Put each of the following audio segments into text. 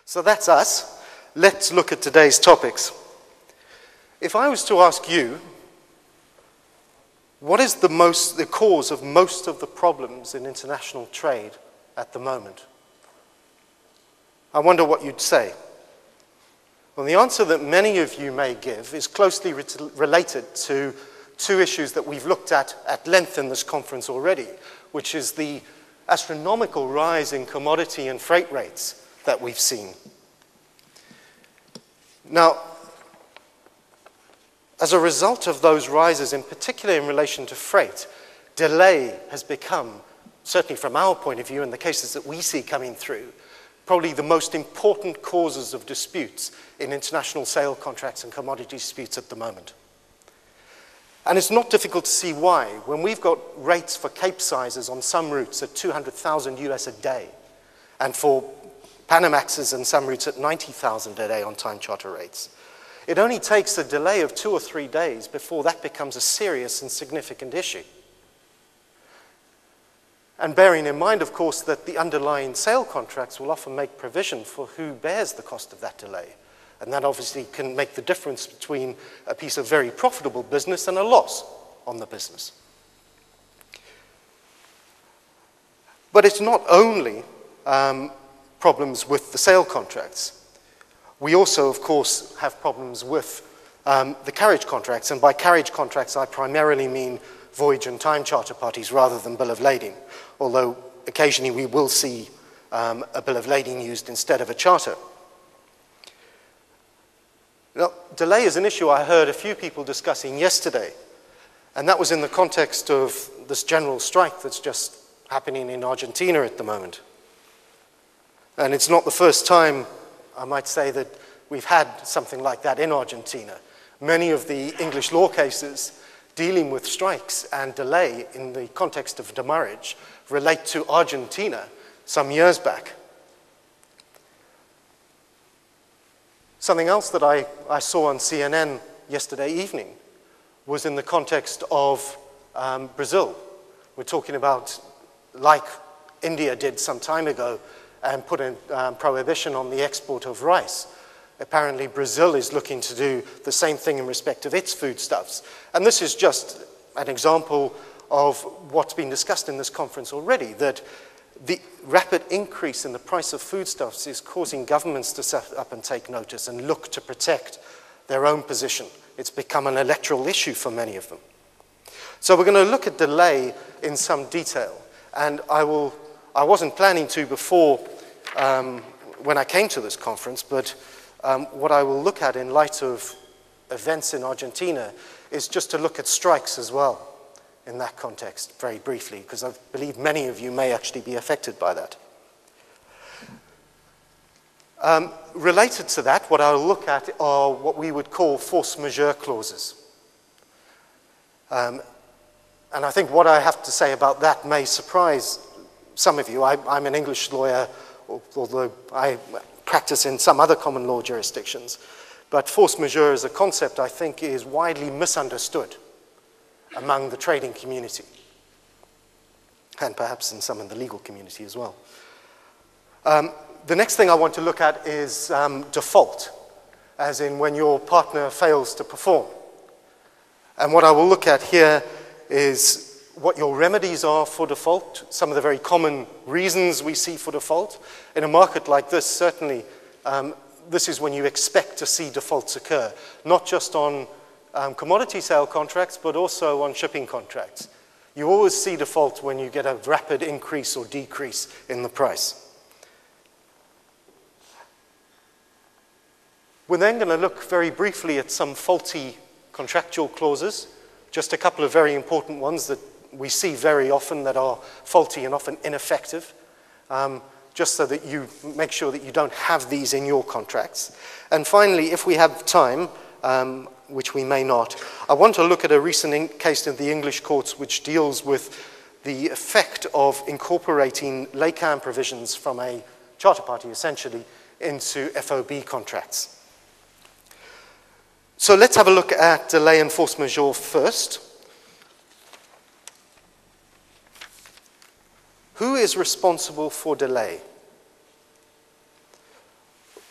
So that's us. Let's look at today's topics. If I was to ask you, what is the cause of most of the problems in international trade at the moment? I wonder what you'd say. Well, the answer that many of you may give is closely related to two issues that we've looked at length in this conference already, which is the astronomical rise in commodity and freight rates that we've seen. Now, as a result of those rises, in particular in relation to freight, delay has become, certainly from our point of view and the cases that we see coming through, probably the most important causes of disputes in international sale contracts and commodity disputes at the moment. And it's not difficult to see why. When we've got rates for Capesizes on some routes at 200,000 US a day, and for Panamaxes and some routes at 90,000 a day on time charter rates, it only takes a delay of 2 or 3 days before that becomes a serious and significant issue. And bearing in mind, of course, that the underlying sale contracts will often make provision for who bears the cost of that delay. And that obviously can make the difference between a piece of very profitable business and a loss on the business. But it's not only problems with the sale contracts. We also, of course, have problems with the carriage contracts. And by carriage contracts, I primarily mean voyage and time charter parties rather than bill of lading, although occasionally we will see a bill of lading used instead of a charter. Now, delay is an issue I heard a few people discussing yesterday, and that was in the context of this general strike that's just happening in Argentina at the moment. And it's not the first time, I might say, that we've had something like that in Argentina. Many of the English law cases dealing with strikes and delay in the context of demurrage relate to Argentina some years back. Something else that I saw on CNN yesterday evening was in the context of Brazil. We're talking about, like India did some time ago, and put a prohibition on the export of rice. Apparently, Brazil is looking to do the same thing in respect of its foodstuffs. And this is just an example of what's been discussed in this conference already, that the rapid increase in the price of foodstuffs is causing governments to set up and take notice and look to protect their own position. It's become an electoral issue for many of them. So we're going to look at delay in some detail. And I wasn't planning to before when I came to this conference, but what I will look at in light of events in Argentina is just to look at strikes as well in that context, very briefly, because I believe many of you may actually be affected by that. Related to that, what I'll look at are what we would call force majeure clauses. And I think what I have to say about that may surprise some of you. I'm an English lawyer, although I practice in some other common law jurisdictions. But force majeure as a concept, I think, is widely misunderstood among the trading community, and perhaps in some in the legal community as well. The next thing I want to look at is default, as in when your partner fails to perform. And what I will look at here is what your remedies are for default, some of the very common reasons we see for default. In a market like this, certainly, this is when you expect to see defaults occur, not just on commodity sale contracts, but also on shipping contracts. You always see default when you get a rapid increase or decrease in the price. We're then going to look very briefly at some faulty contractual clauses, just a couple of very important ones that we see very often that are faulty and often ineffective, just so that you make sure that you don't have these in your contracts. And finally, if we have time, which we may not, I want to look at a recent case in the English courts which deals with the effect of incorporating lay-can provisions from a charter party, essentially, into FOB contracts. So let's have a look at delay and force majeure first. Who is responsible for delay?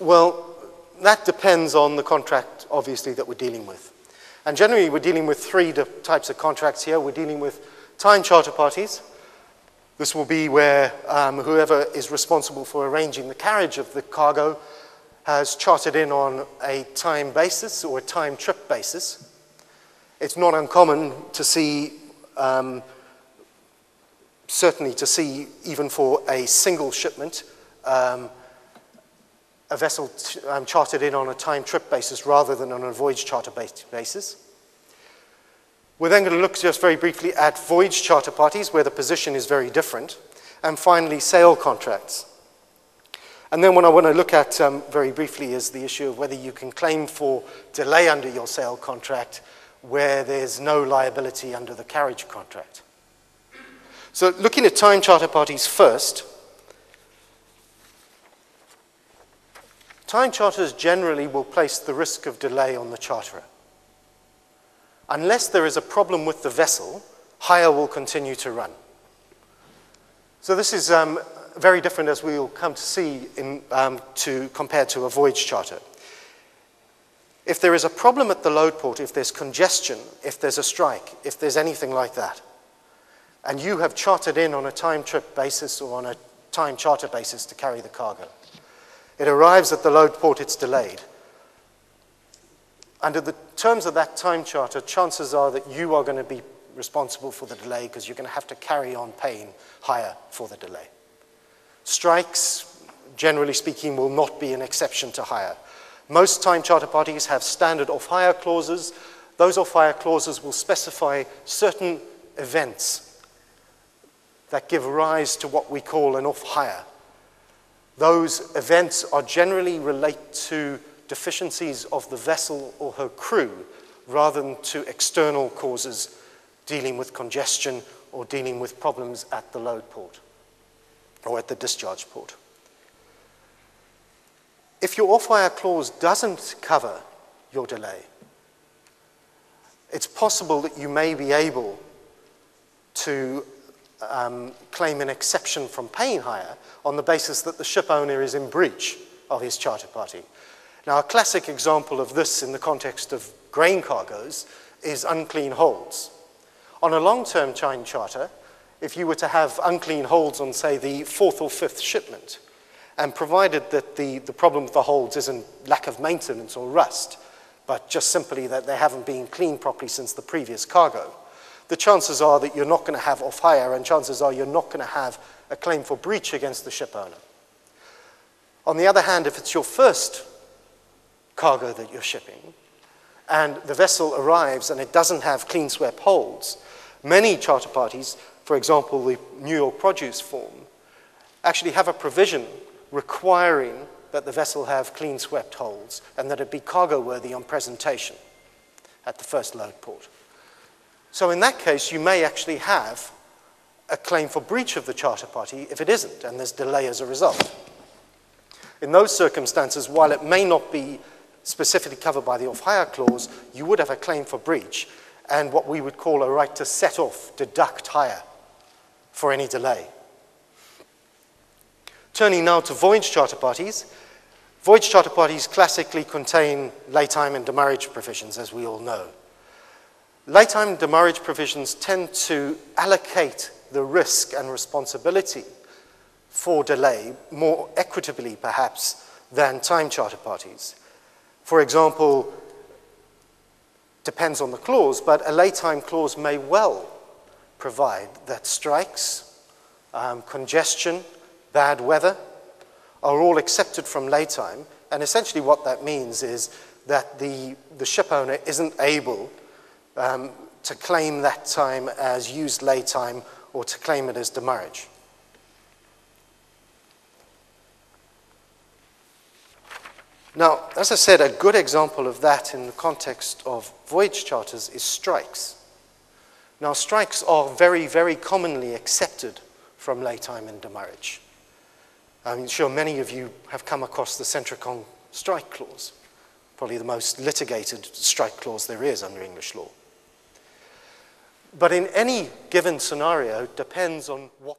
Well, that depends on the contract, obviously, that we're dealing with. And generally, we're dealing with three types of contracts here. We're dealing with time charter parties. This will be where whoever is responsible for arranging the carriage of the cargo has chartered in on a time basis or a time trip basis. It's not uncommon to see, certainly to see even for a single shipment, a vessel chartered in on a time trip basis rather than on a voyage charter basis. We're then going to look just very briefly at voyage charter parties where the position is very different, and finally sail contracts. And then what I want to look at very briefly is the issue of whether you can claim for delay under your sail contract where there's no liability under the carriage contract. So looking at time charter parties first, time charters generally will place the risk of delay on the charterer. Unless there is a problem with the vessel, hire will continue to run. So this is very different, as we will come to see, compared to a voyage charter. If there is a problem at the load port, if there's congestion, if there's a strike, if there's anything like that, and you have chartered in on a time trip basis or on a time charter basis to carry the cargo, it arrives at the load port, it's delayed. Under the terms of that time charter, chances are that you are going to be responsible for the delay because you're going to have to carry on paying hire for the delay. Strikes, generally speaking, will not be an exception to hire. Most time charter parties have standard off-hire clauses. Those off-hire clauses will specify certain events that give rise to what we call an off-hire. Those events are generally relate to deficiencies of the vessel or her crew rather than to external causes dealing with congestion or dealing with problems at the load port or at the discharge port. If your off-hire clause doesn't cover your delay, it's possible that you may be able to claim an exception from paying hire on the basis that the ship owner is in breach of his charter party. Now, a classic example of this in the context of grain cargoes is unclean holds. On a long-term time charter, if you were to have unclean holds on, say, the fourth or fifth shipment, and provided that the problem with the holds isn't lack of maintenance or rust, but just simply that they haven't been cleaned properly since the previous cargo, the chances are that you're not going to have off-hire, and chances are you're not going to have a claim for breach against the ship owner. On the other hand, if it's your first cargo that you're shipping, and the vessel arrives and it doesn't have clean swept holds, many charter parties, for example, the New York Produce Form, actually have a provision requiring that the vessel have clean swept holds and that it be cargo worthy on presentation at the first load port. So in that case, you may actually have a claim for breach of the charter party if it isn't, and there's delay as a result. In those circumstances, while it may not be specifically covered by the off-hire clause, you would have a claim for breach and what we would call a right to set off, deduct hire for any delay. Turning now to voyage charter parties. Voyage charter parties classically contain laytime and demurrage provisions, as we all know. Laytime and demurrage provisions tend to allocate the risk and responsibility for delay more equitably, perhaps, than time charter parties. For example, depends on the clause, but a laytime clause may well provide that strikes, congestion, bad weather are all accepted from laytime, and essentially what that means is that the ship owner isn't able to claim that time as used laytime or to claim it as demurrage. Now, as I said, a good example of that in the context of voyage charters is strikes. Now, strikes are very, very commonly accepted from laytime and demurrage. I'm sure many of you have come across the Centricon strike clause, probably the most litigated strike clause there is under English law. But in any given scenario, it depends on what